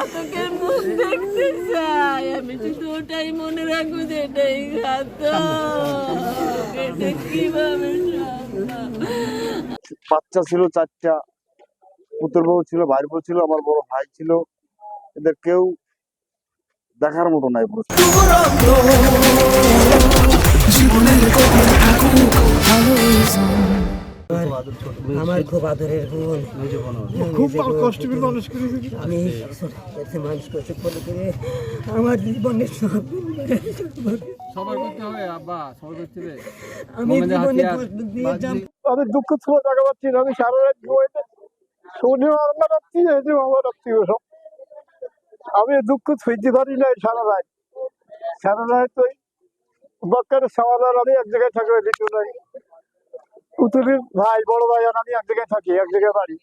ঘাতকের মুখ দেখতে চাই, আমি শুধু ওটাই মনে রাখবো যে এটাই ঘাতক। এটা কিভাবে সম্ভব? বাচ্চা ছিল 4টা, পুত্র বউ ছিল, ভাইয়ের বউ ছিল, আমার বড় ভাই ছিল। এদের কেউ দেখার মতো নাই। আমার খুব আদরের বোন, খুব কষ্ট করে মানুষ করেছি। আমি মানুষ করতে বলে করে আমার জীবনের সব সবার করতে হবে আব্বা, সবার করতে হবে। আমি জীবনে কষ্ট দিয়েছিলাম। আমি দুঃখ ছিল জায়গা পাচ্ছি না। আমি সারা রাত ঘুমাইতে শনিবার রাত্রি হয়েছে, আমার রাত্রি সব আমি দুঃখ সইতে পারি নাই সারা রাত। সারা রাত ওই বক্কার সাওয়ালার আমি এক জায়গায় থাকি, দিত নাই। পুতুলের ভাই, বড় ভাই আর আমি এক জায়গায় থাকি, এক জায়গায় বাড়ি।